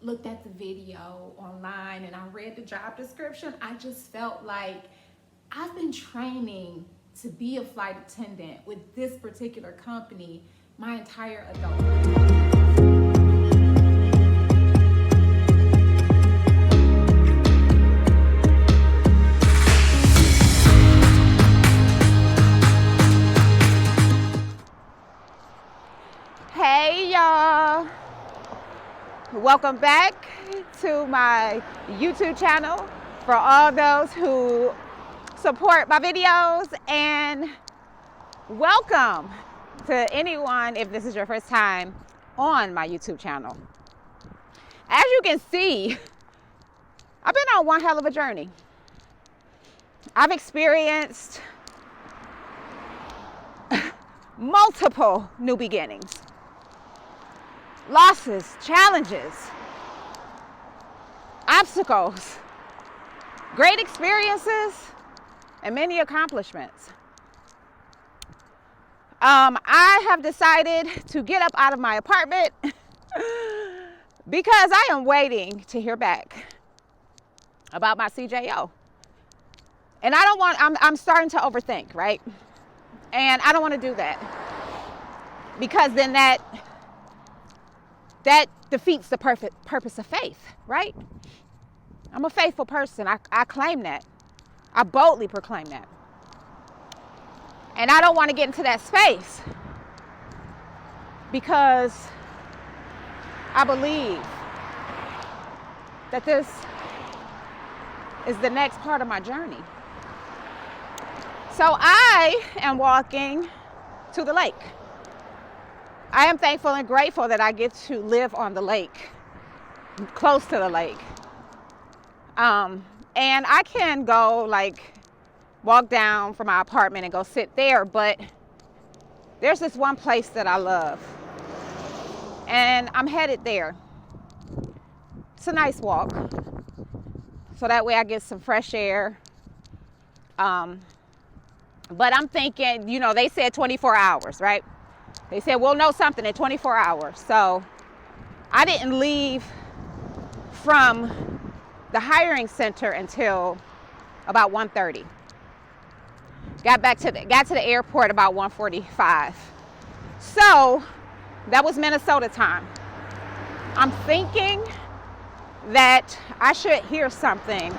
looked at the video online and I read the job description, I just felt like I've been training to be a flight attendant with this particular company my entire adult life. Hey y'all, welcome back to my YouTube channel for all those who support my videos, and welcome to anyone if this is your first time on my YouTube channel. As you can see, I've been on one hell of a journey. I've experienced multiple new beginnings, losses, challenges, obstacles, great experiences, and many accomplishments. I have decided to get up out of my apartment because I am waiting to hear back about my CJO. And I'm starting to overthink, right? And I don't want to do that, because then that defeats the purpose of faith, right? I'm a faithful person. I claim that. I boldly proclaim that. And I don't want to get into that space because I believe that this is the next part of my journey. So I am walking to the lake. I am thankful and grateful that I get to live on the lake, close to the lake. And I can go walk down from my apartment and go sit there, but there's this one place that I love, and I'm headed there. It's a nice walk, so that way I get some fresh air. But I'm thinking, they said 24 hours, right? They said we'll know something in 24 hours. So I didn't leave from the hiring center until about 1:30. Got to the airport about 1:45. So that was Minnesota time. I'm thinking that I should hear something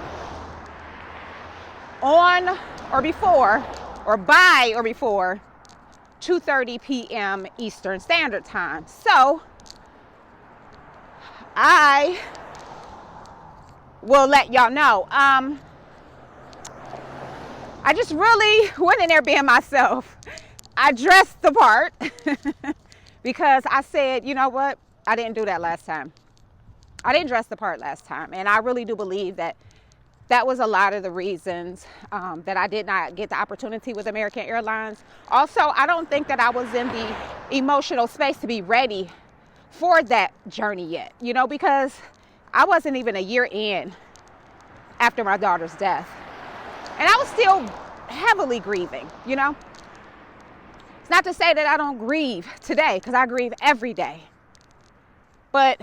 on or before, or by or before 2:30 p.m. Eastern Standard Time. So I will let y'all know. I just really went in there being myself. I dressed the part because I said, you know what? I didn't do that last time. I didn't dress the part last time. And I really do believe that was a lot of the reasons that I did not get the opportunity with American Airlines. Also, I don't think that I was in the emotional space to be ready for that journey yet, because I wasn't even a year in after my daughter's death. And I was still heavily grieving, It's not to say that I don't grieve today, because I grieve every day. But,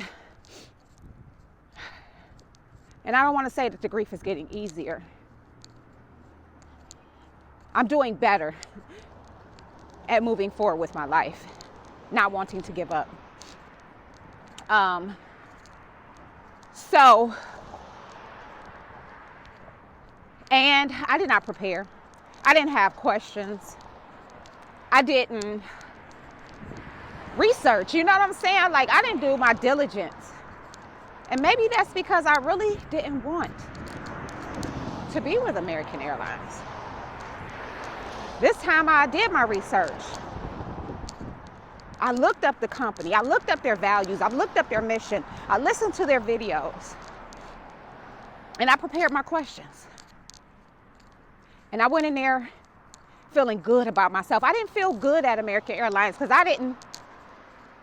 and I don't want to say that the grief is getting easier. I'm doing better at moving forward with my life, not wanting to give up. And I did not prepare. I didn't have questions. I didn't research, you know what I'm saying? I didn't do my diligence. And maybe that's because I really didn't want to be with American Airlines. This time I did my research. I looked up the company. I looked up their values. I looked up their mission. I listened to their videos. And I prepared my questions. And I went in there feeling good about myself. I didn't feel good at American Airlines because I didn't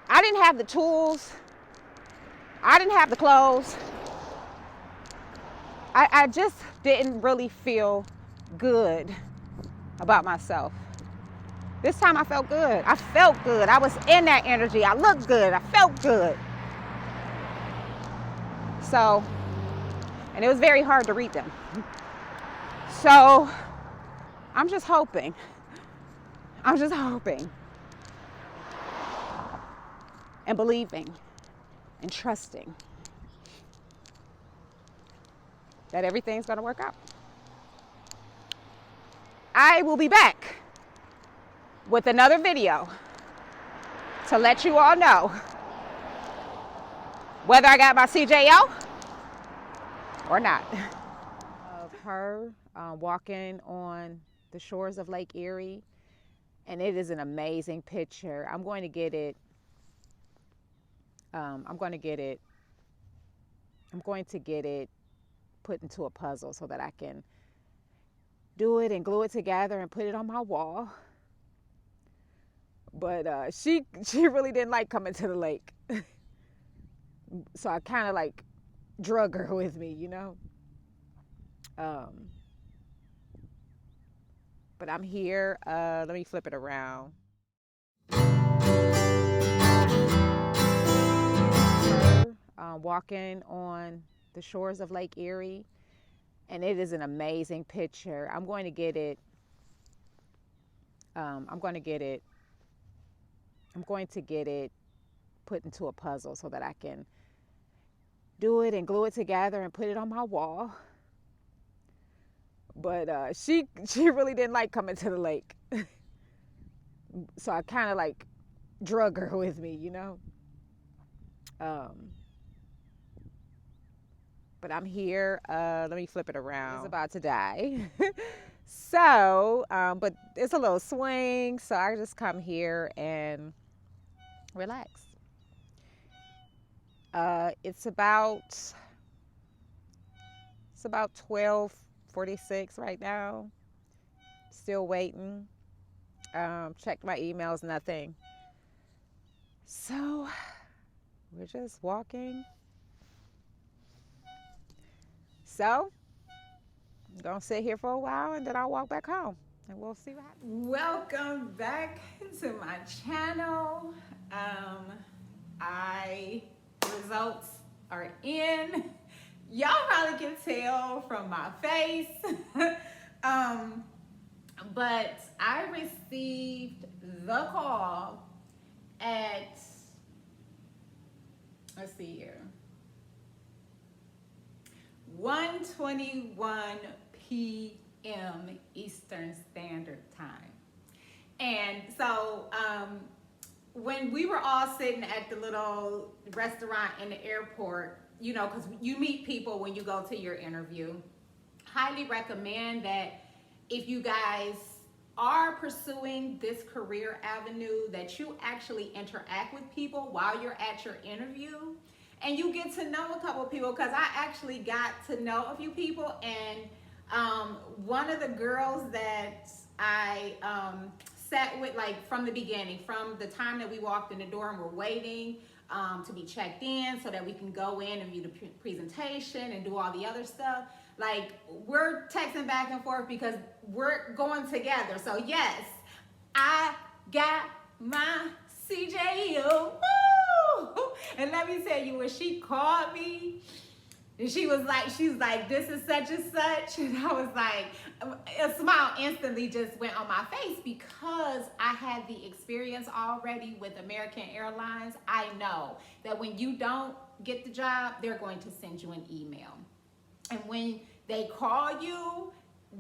have the tools. I didn't have the clothes. I just didn't really feel good about myself. This time I felt good. I felt good. I was in that energy. I looked good. I felt good. So, and it was very hard to read them. So, I'm just hoping and believing and trusting that everything's going to work out. I will be back with another video to let you all know whether I got my CJO or not. Of her walking on the shores of Lake Erie, and it is an amazing picture. I'm going to get it put into a puzzle so that I can do it and glue it together and put it on my wall. But she really didn't like coming to the lake. So I kind of like drug her with me, you know. But I'm here. Let me flip it around. Walking on the shores of Lake Erie, and it is an amazing picture. I'm going to get it put into a puzzle so that I can do it and glue it together and put it on my wall. But she really didn't like coming to the lake. So I kind of like drug her with me, you know. But I'm here. Let me flip it around. It's about to die. So, but it's a little swing, so I just come here and relax. It's about 12:46 right now. Still waiting. Checked my emails, nothing. So we're just walking. So I'm gonna sit here for a while and then I'll walk back home and we'll see what happens. Welcome back to my channel. Results are in. Y'all probably can tell from my face. But I received the call at, let's see here, 1:21 p.m. Eastern Standard Time. And so when we were all sitting at the little restaurant in the airport, you know, because you meet people when you go to your interview, highly recommend that if you guys are pursuing this career avenue, that you actually interact with people while you're at your interview and you get to know a couple people, because I actually got to know a few people. And one of the girls that I sat with, like from the beginning, from the time that we walked in the door and we're waiting to be checked in so that we can go in and view the presentation and do all the other stuff. Like, we're texting back and forth because we're going together. So yes, I got my CJO. Woo! And let me tell you, when she called me, and she's like, this is such and such. And I was like, a smile instantly just went on my face because I had the experience already with American Airlines. I know that when you don't get the job, they're going to send you an email. And when they call you,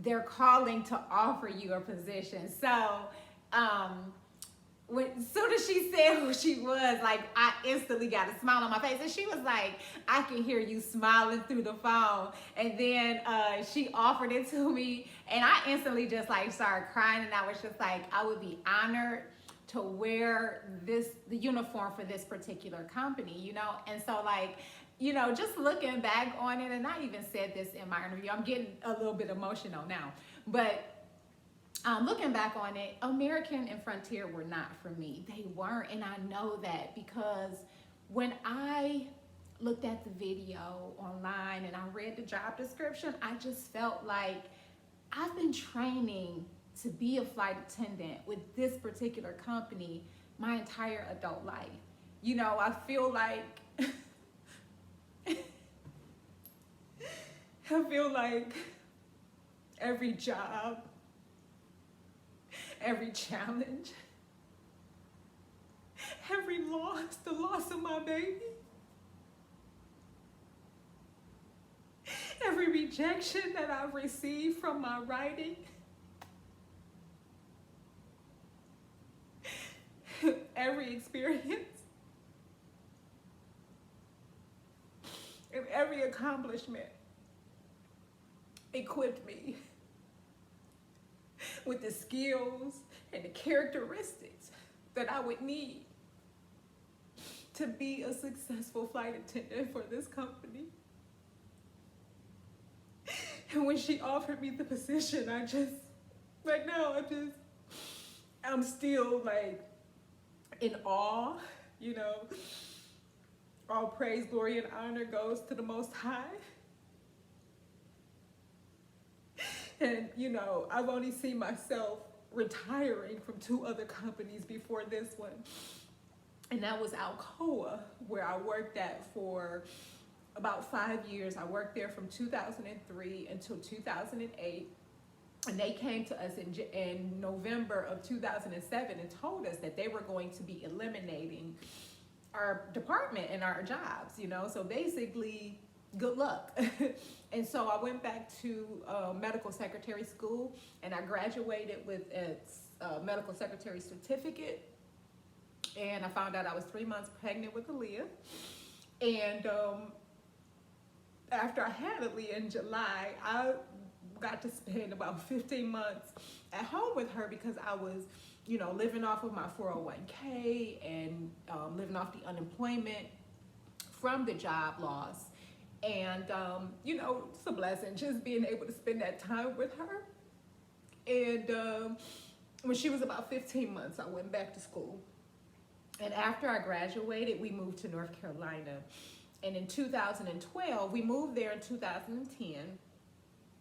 they're calling to offer you a position. So, as soon as she said who she was, like, I instantly got a smile on my face. And she was like, I can hear you smiling through the phone. And then she offered it to me. And I instantly just like started crying. And I was just like, I would be honored to wear the uniform for this particular company, you know? And so, like, you know, just looking back on it, and I even said this in my interview, I'm getting a little bit emotional now. But looking back on it, American and Frontier were not for me. They weren't, and I know that because when I looked at the video online and I read the job description, I just felt like I've been training to be a flight attendant with this particular company my entire adult life. You know, I feel like feel like every job, every challenge, every loss, the loss of my baby, every rejection that I've received from my writing, every experience, and every accomplishment equipped me with the skills and the characteristics that I would need to be a successful flight attendant for this company. And when she offered me the position, I'm still like in awe, you know. All praise, glory, and honor goes to the Most High. And, you know, I've only seen myself retiring from 2 other companies before this one. And that was Alcoa, where I worked at for about 5 years. I worked there from 2003 until 2008. And they came to us in November of 2007 and told us that they were going to be eliminating our department and our jobs, you know. So basically, good luck. And so I went back to medical secretary school, and I graduated with a medical secretary certificate. And I found out I was 3 months pregnant with Aaliyah. And after I had Aaliyah in July, I got to spend about 15 months at home with her because I was, you know, living off of my 401k and living off the unemployment from the job loss. And, you know, it's a blessing just being able to spend that time with her. And when she was about 15 months, I went back to school. And after I graduated, we moved to North Carolina. And in 2012, we moved there in 2010.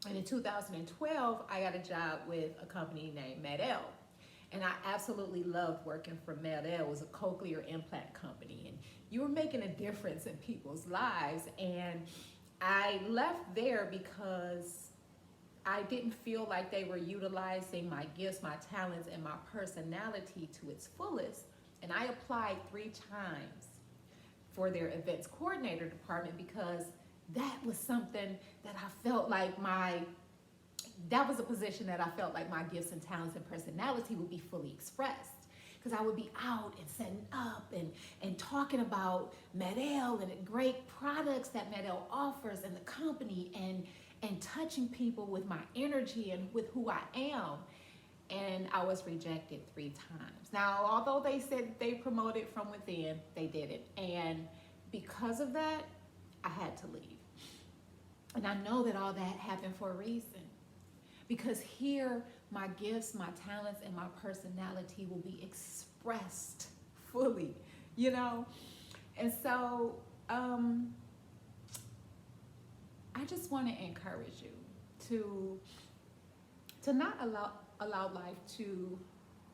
And in 2012, I got a job with a company named Med-El. And I absolutely loved working for Med-El. It was a cochlear implant company. And you were making a difference in people's lives. And I left there because I didn't feel like they were utilizing my gifts, my talents, and my personality to its fullest. And I applied 3 times for their events coordinator department because that was something that I felt like that was a position that I felt like my gifts and talents and personality would be fully expressed. Because I would be out and setting up and talking about Med-El and the great products that Med-El offers and the company and touching people with my energy and with who I am. And I was rejected 3 times. Now, although they said they promoted from within, they didn't. And because of that, I had to leave. And I know that all that happened for a reason. Because here, my gifts, my talents, and my personality will be expressed fully, you know? And so, I just want to encourage you to not allow life to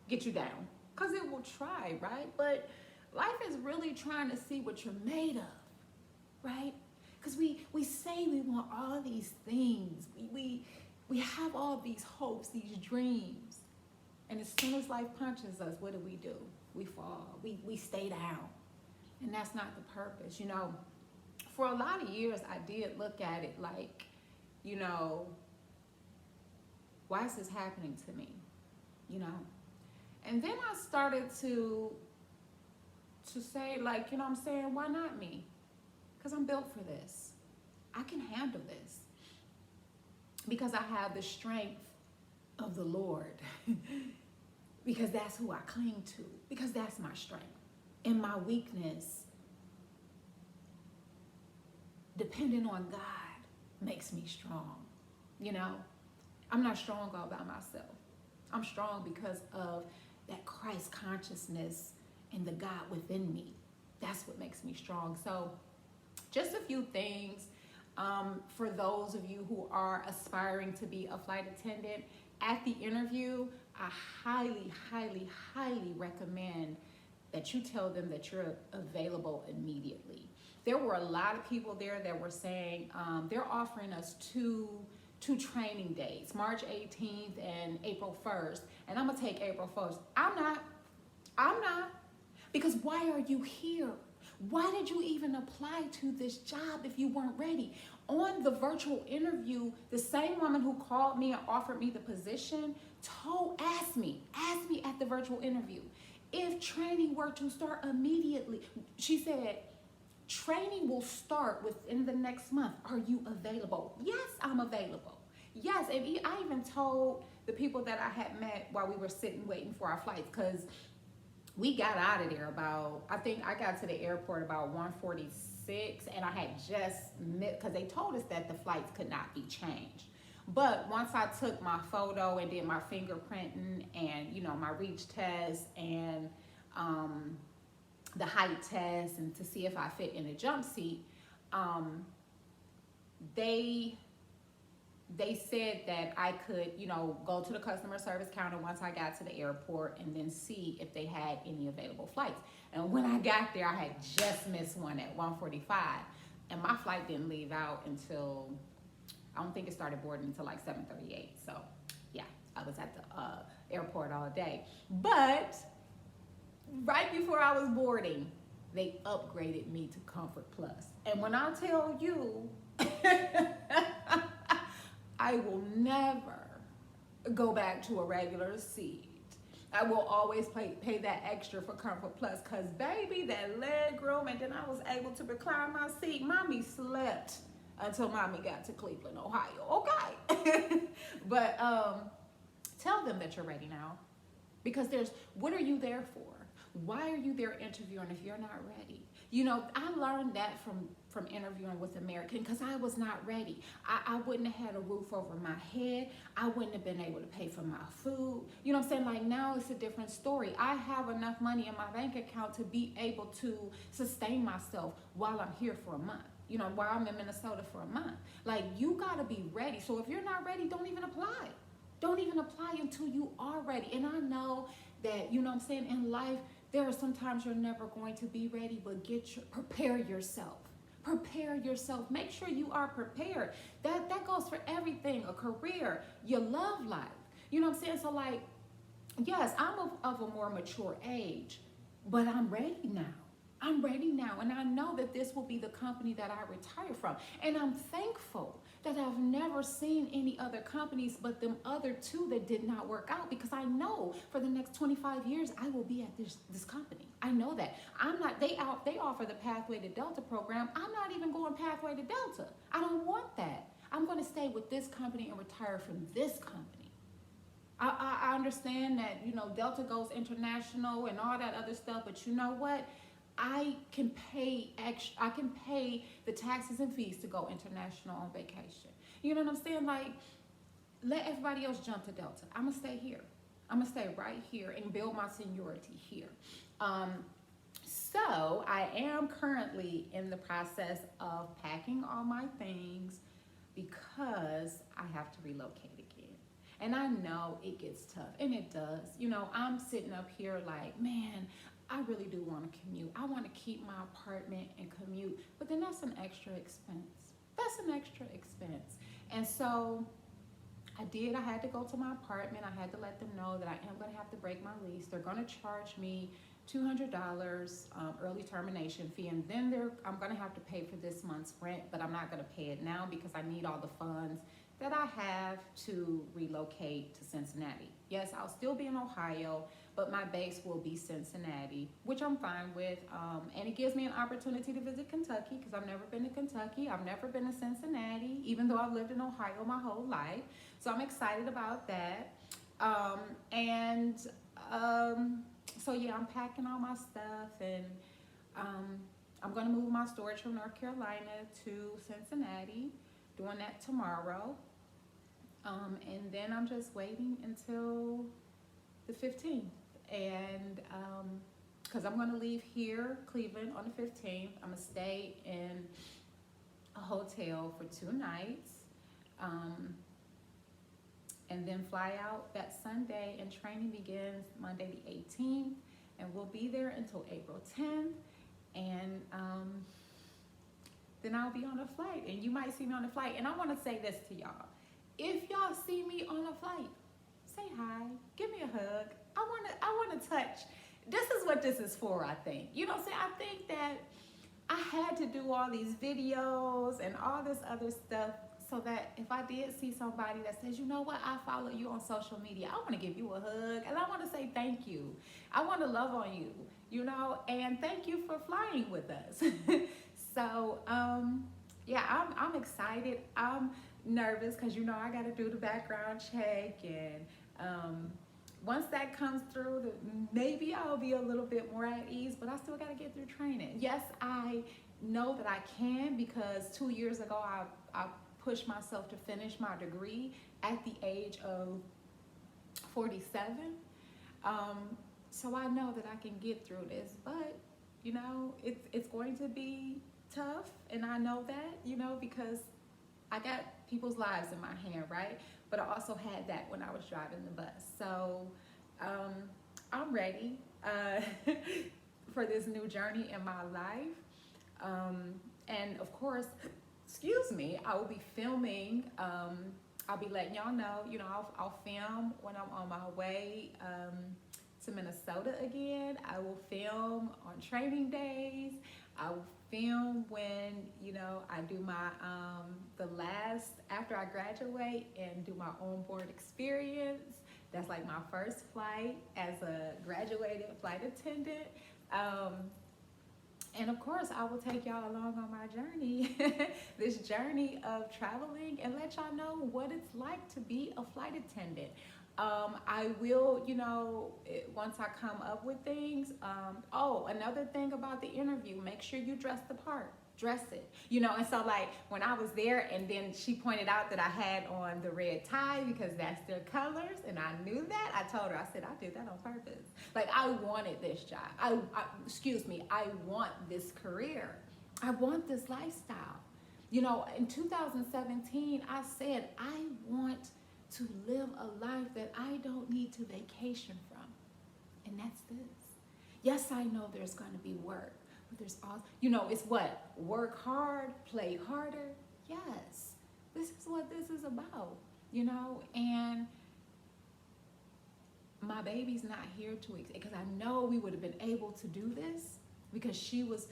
get you down. Because it will try, right? But life is really trying to see what you're made of, right? Because we say we want all these things. We have all these hopes, these dreams. And as soon as life punches us, what do? We fall. We stay down. And that's not the purpose. You know, for a lot of years, I did look at it like, you know, why is this happening to me? You know? And then I started to say, like, you know what I'm saying, why not me? Because I'm built for this. I can handle this. Because I have the strength of the Lord. Because that's who I cling to. Because that's my strength. And my weakness, depending on God, makes me strong. You know? I'm not strong all by myself. I'm strong because of that Christ consciousness and the God within me. That's what makes me strong. So just a few things for those of you who are aspiring to be a flight attendant. At the interview, I highly, highly, highly recommend that you tell them that you're available immediately. there were a lot of people there that were saying they're offering us two training days, March 18th and April 1st. And I'm gonna take April 1st. I'm not. Because why are you here? Why did you even apply to this job if you weren't ready? On the virtual interview, the same woman who called me and offered me the position asked me at the virtual interview if training were to start immediately. She said, training will start within the next month. Are you available? Yes, I'm available. Yes, and I even told the people that I had met while we were sitting waiting for our flights, because we got out of there I think I got to the airport about 1:46, and I had just met, because they told us that the flights could not be changed. But once I took my photo and did my fingerprinting and, my reach test and the height test and to see if I fit in a jump seat, they said that I could, go to the customer service counter once I got to the airport and then see if they had any available flights. And when I got there, I had just missed one at 1:45, and my flight didn't leave out until, I don't think it started boarding until like 7:38. So yeah, I was at the airport all day. But right before I was boarding, they upgraded me to Comfort Plus. And when I tell you, I will never go back to a regular seat. I will always pay that extra for Comfort Plus, because baby, that leg room, and then I was able to recline my seat. Mommy slept until mommy got to Cleveland, Ohio. Okay. But tell them that you're ready now, because what are you there for? Why are you there interviewing if you're not ready? I learned that from interviewing with American, because I was not ready. I wouldn't have had a roof over my head. I wouldn't have been able to pay for my food. You know what I'm saying? Like, now it's a different story. I have enough money in my bank account to be able to sustain myself while I'm here for a month. While I'm in Minnesota for a month. Like, you gotta be ready. So if you're not ready, don't even apply. Don't even apply until you are ready. And I know that, in life, there are sometimes you're never going to be ready, but prepare yourself. Prepare yourself. Make sure you are prepared. That goes for everything, a career, your love life. You know what I'm saying? So, like, yes, I'm of a more mature age, but I'm ready now. I'm ready now, and I know that this will be the company that I retire from. And I'm thankful that I've never seen any other companies but them other two that did not work out, because I know for the next 25 years I will be at this company. I know that. They offer the Pathway to Delta program. I'm not even going Pathway to Delta. I don't want that. I'm going to stay with this company and retire from this company. I understand that, Delta goes international and all that other stuff, but you know what? I can pay the taxes and fees to go international on vacation. You know what I'm saying? Like, let everybody else jump to Delta. I'm gonna stay here. I'm gonna stay right here and build my seniority here. So I am currently in the process of packing all my things, because I have to relocate again. And I know it gets tough, and it does. I'm sitting up here like, man, I really do want to commute. I want to keep my apartment and commute, but then that's an extra expense. And so I had to go to my apartment. I had to let them know that I am going to have to break my lease. They're going to charge me $200 early termination fee, and then I'm going to have to pay for this month's rent, but I'm not going to pay it now because I need all the funds that I have to relocate to Cincinnati. Yes, I'll still be in Ohio, but my base will be Cincinnati, which I'm fine with. And it gives me an opportunity to visit Kentucky, because I've never been to Kentucky. I've never been to Cincinnati, even though I've lived in Ohio my whole life. So I'm excited about that. So yeah, I'm packing all my stuff, and I'm gonna move my storage from North Carolina to Cincinnati, doing that tomorrow. And then I'm just waiting until the 15th. And because I'm going to leave here, Cleveland, on the 15th. I'm going to stay in a hotel for 2 nights. And then fly out that Sunday, and training begins Monday the 18th. And we'll be there until April 10th. And then I'll be on a flight, and you might see me on a flight. And I want to say this to y'all: if y'all see me on a flight, say hi, give me a hug. I want to touch. This is what this is for, I think. You know what I'm saying? I think that I had to do all these videos and all this other stuff so that if I did see somebody that says, you know what, I follow you on social media, I want to give you a hug and I want to say thank you. I want to love on you, you know, and thank you for flying with us. So, yeah, I'm excited. I'm nervous because, you know, I got to do the background check, and once that comes through, maybe I'll be a little bit more at ease, but I still got to get through training. Yes, I know that I can, because 2 years ago, I pushed myself to finish my degree at the age of 47. So I know that I can get through this, but you know, it's going to be tough, and I know that, you know, because I got people's lives in my hand, right? But I also had that when I was driving the bus. So I'm ready for this new journey in my life. And of course, excuse me, I will be filming. I'll be letting y'all know, you know, I'll film when I'm on my way to Minnesota again. I will film on training days. I will film when, you know, I do my the last after I graduate and do my onboard experience. That's like my first flight as a graduated flight attendant. And of course, I will take y'all along on my journey, this journey of traveling, and let y'all know what it's like to be a flight attendant. I will, you know, once I come up with things. Oh, another thing about the interview, make sure you dress the part. Dress it, you know. And so, like, when I was there, and then she pointed out that I had on the red tie because that's their colors, and I knew that. I told her, I said, I did that on purpose. Like, I wanted this job. I want this career. I want this lifestyle. You know, in 2017, I said, I want to live a life that I don't need to vacation from. And that's this. Yes, I know there's going to be work, but there's also, you know, it's what? Work hard, play harder. Yes, this is what this is about, you know. And my baby's not here to, because I know we would have been able to do this because she was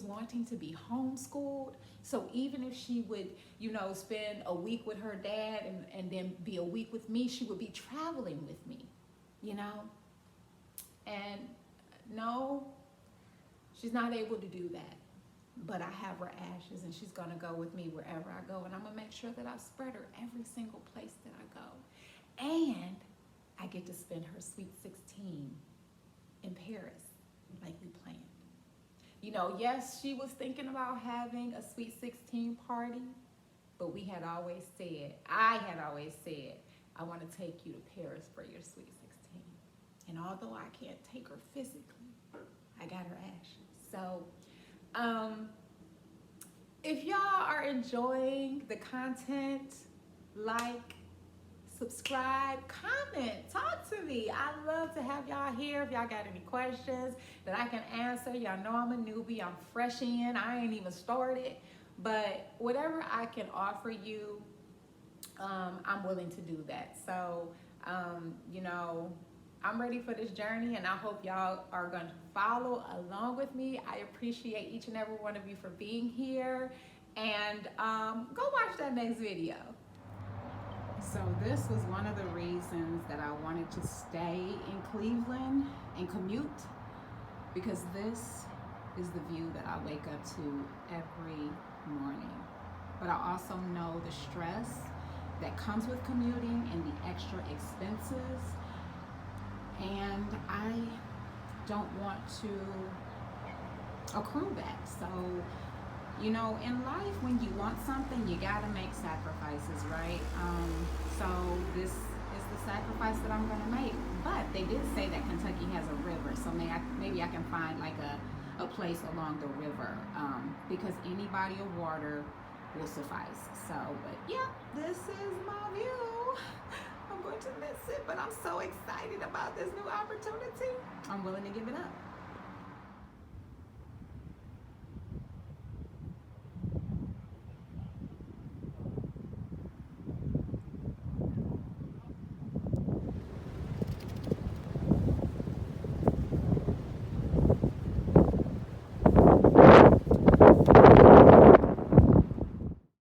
wanting to be homeschooled. So even if she would, you know, spend a week with her dad and then be a week with me, she would be traveling with me, you know. And no, she's not able to do that. But I have her ashes, and she's going to go with me wherever I go. And I'm going to make sure that I spread her every single place that I go. And I get to spend her sweet 16 in Paris like we planned. You know, yes, she was thinking about having a sweet 16 party, but I had always said, I want to take you to Paris for your sweet 16. And although I can't take her physically, I got her ashes. So, if y'all are enjoying the content, like, subscribe, comment, talk to me. I love to have y'all here. If y'all got any questions that I can answer, y'all know I'm a newbie. I'm fresh in. I ain't even started. But whatever I can offer you, I'm willing to do that. So, you know, I'm ready for this journey, and I hope y'all are going to follow along with me. I appreciate each and every one of you for being here. And go watch that next video. So this was one of the reasons that I wanted to stay in Cleveland and commute, because this is the view that I wake up to every morning. But I also know the stress that comes with commuting and the extra expenses, and I don't want to accrue that. So, you know, in life, when you want something, you gotta make sacrifices, right? So this is the sacrifice that I'm gonna make. But they did say that Kentucky has a river, so maybe I can find like a place along the river, because any body of water will suffice. So, but yeah, this is my view. I'm going to miss it, but I'm so excited about this new opportunity. I'm willing to give it up.